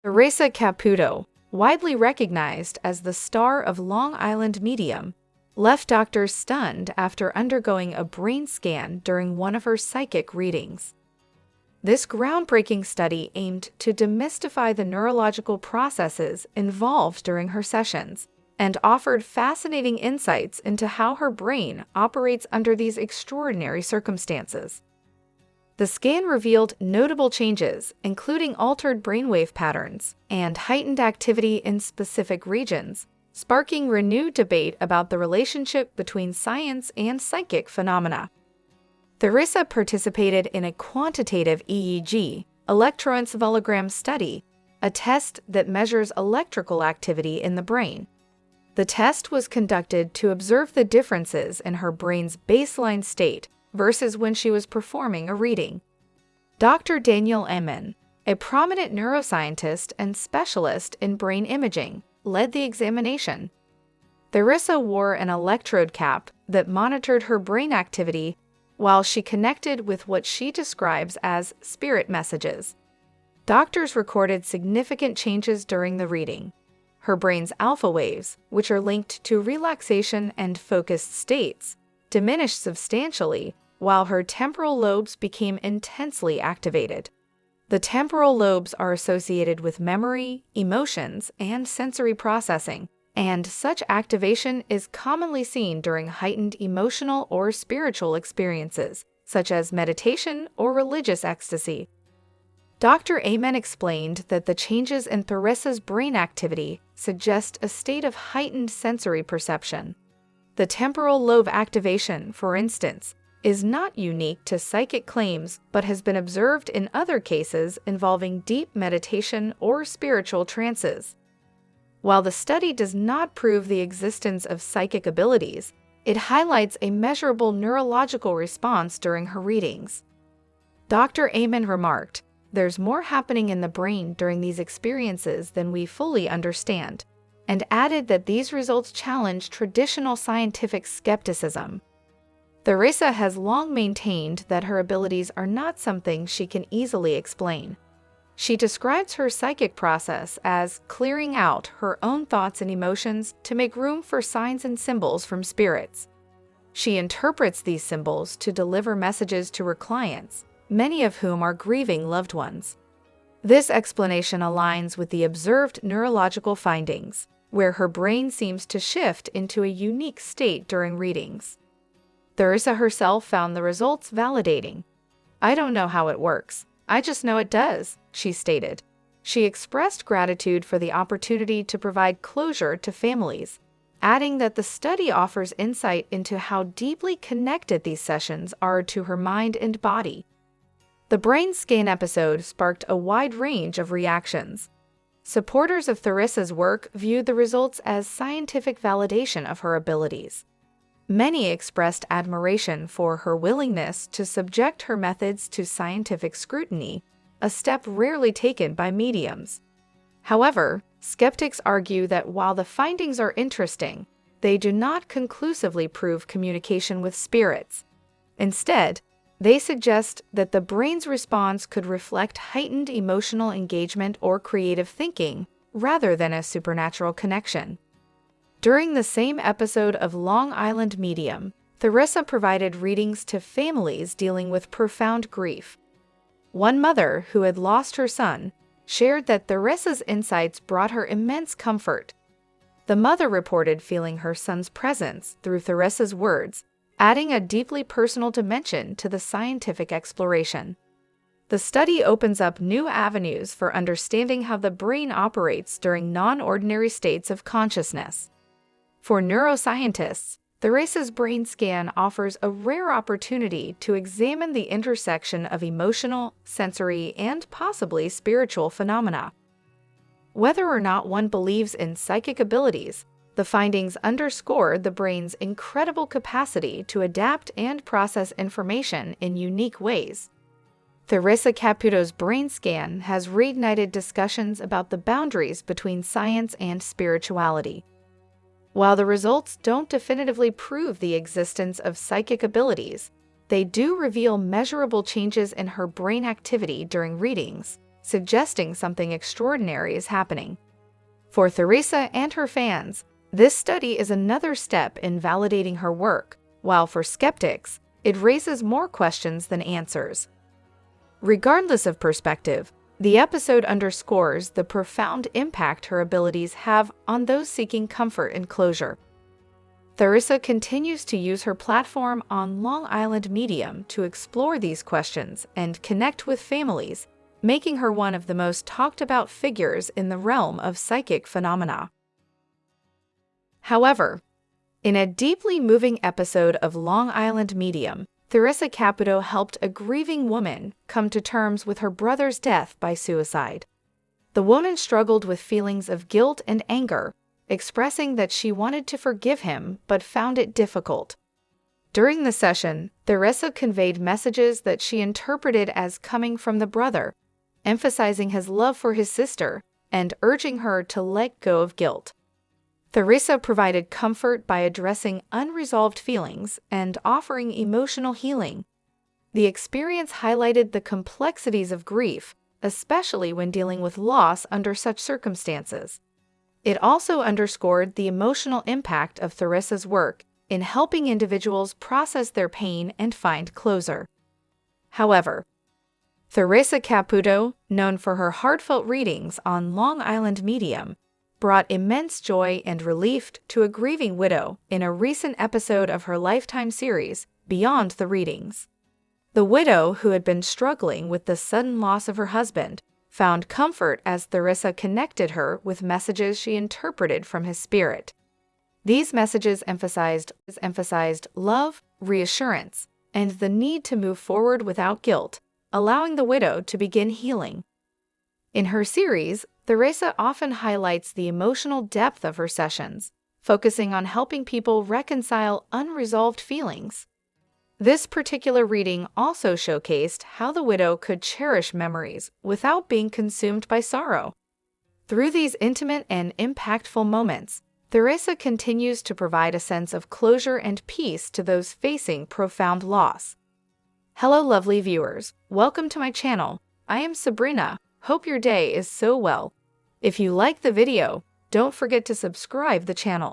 Theresa Caputo, widely recognized as the star of Long Island Medium, left doctors stunned after undergoing a brain scan during one of her psychic readings. This groundbreaking study aimed to demystify the neurological processes involved during her sessions and offered fascinating insights into how her brain operates under these extraordinary circumstances. The scan revealed notable changes, including altered brainwave patterns and heightened activity in specific regions, sparking renewed debate about the relationship between science and psychic phenomena. Theresa participated in a quantitative EEG, electroencephalogram study, a test that measures electrical activity in the brain. The test was conducted to observe the differences in her brain's baseline state versus when she was performing a reading. Dr. Daniel Amen, a prominent neuroscientist and specialist in brain imaging, led the examination. Theresa wore an electrode cap that monitored her brain activity while she connected with what she describes as spirit messages. Doctors recorded significant changes during the reading. Her brain's alpha waves, which are linked to relaxation and focused states, diminished substantially, while her temporal lobes became intensely activated. The temporal lobes are associated with memory, emotions, and sensory processing, and such activation is commonly seen during heightened emotional or spiritual experiences, such as meditation or religious ecstasy. Dr. Amen explained that the changes in Theresa's brain activity suggest a state of heightened sensory perception. The temporal lobe activation, for instance, is not unique to psychic claims but has been observed in other cases involving deep meditation or spiritual trances. While the study does not prove the existence of psychic abilities, it highlights a measurable neurological response during her readings. Dr. Amen remarked, "There's more happening in the brain during these experiences than we fully understand," and added that these results challenge traditional scientific skepticism. Theresa has long maintained that her abilities are not something she can easily explain. She describes her psychic process as clearing out her own thoughts and emotions to make room for signs and symbols from spirits. She interprets these symbols to deliver messages to her clients, many of whom are grieving loved ones. This explanation aligns with the observed neurological findings, where her brain seems to shift into a unique state during readings. Theresa herself found the results validating. "I don't know how it works. I just know it does," she stated. She expressed gratitude for the opportunity to provide closure to families, adding that the study offers insight into how deeply connected these sessions are to her mind and body. The brain scan episode sparked a wide range of reactions. Supporters of Theresa's work viewed the results as scientific validation of her abilities. Many expressed admiration for her willingness to subject her methods to scientific scrutiny, a step rarely taken by mediums. However, skeptics argue that while the findings are interesting, they do not conclusively prove communication with spirits. Instead, they suggest that the brain's response could reflect heightened emotional engagement or creative thinking, rather than a supernatural connection. During the same episode of Long Island Medium, Theresa provided readings to families dealing with profound grief. One mother, who had lost her son, shared that Theresa's insights brought her immense comfort. The mother reported feeling her son's presence through Theresa's words, adding a deeply personal dimension to the scientific exploration. The study opens up new avenues for understanding how the brain operates during non-ordinary states of consciousness. For neuroscientists, Theresa's brain scan offers a rare opportunity to examine the intersection of emotional, sensory, and possibly spiritual phenomena. Whether or not one believes in psychic abilities, the findings underscore the brain's incredible capacity to adapt and process information in unique ways. Theresa Caputo's brain scan has reignited discussions about the boundaries between science and spirituality. While the results don't definitively prove the existence of psychic abilities, they do reveal measurable changes in her brain activity during readings, suggesting something extraordinary is happening. For Theresa and her fans, this study is another step in validating her work, while for skeptics, it raises more questions than answers. Regardless of perspective, the episode underscores the profound impact her abilities have on those seeking comfort and closure. Theresa continues to use her platform on Long Island Medium to explore these questions and connect with families, making her one of the most talked about figures in the realm of psychic phenomena. However, in a deeply moving episode of Long Island Medium, Theresa Caputo helped a grieving woman come to terms with her brother's death by suicide. The woman struggled with feelings of guilt and anger, expressing that she wanted to forgive him but found it difficult. During the session, Theresa conveyed messages that she interpreted as coming from the brother, emphasizing his love for his sister and urging her to let go of guilt. Theresa provided comfort by addressing unresolved feelings and offering emotional healing. The experience highlighted the complexities of grief, especially when dealing with loss under such circumstances. It also underscored the emotional impact of Theresa's work in helping individuals process their pain and find closure. However, Theresa Caputo, known for her heartfelt readings on Long Island Medium, brought immense joy and relief to a grieving widow in a recent episode of her Lifetime series, Beyond the Readings. The widow, who had been struggling with the sudden loss of her husband, found comfort as Theresa connected her with messages she interpreted from his spirit. These messages emphasized love, reassurance, and the need to move forward without guilt, allowing the widow to begin healing. In her series, Theresa often highlights the emotional depth of her sessions, focusing on helping people reconcile unresolved feelings. This particular reading also showcased how the widow could cherish memories without being consumed by sorrow. Through these intimate and impactful moments, Theresa continues to provide a sense of closure and peace to those facing profound loss. Hello, lovely viewers. Welcome to my channel. I am Sabrina. Hope your day is so well. If you like the video, don't forget to subscribe the channel.